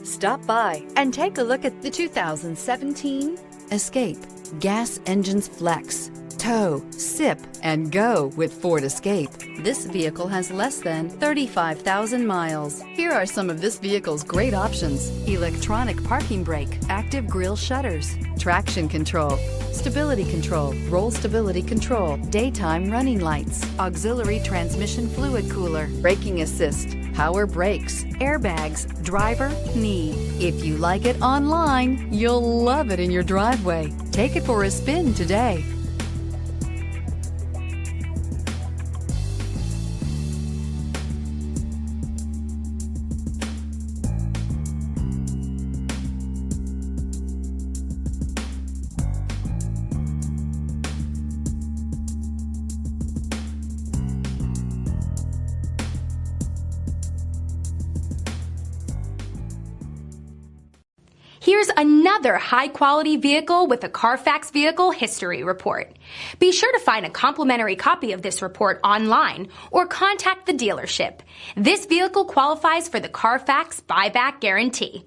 Stop by and take a look at the 2017 Escape. Gas engines flex, tow, sip, and go with Ford Escape. This vehicle has less than 35,000 miles. Here are some of this vehicle's great options: electronic parking brake, active grille shutters, traction control, stability control, roll stability control, daytime running lights, auxiliary transmission fluid cooler, braking assist, power brakes, airbags, driver, knee. If you like it online, you'll love it in your driveway. Take it for a spin today. Here's another high-quality vehicle with a Carfax Vehicle History Report. Be sure to find a complimentary copy of this report online or contact the dealership. This vehicle qualifies for the Carfax Buyback Guarantee.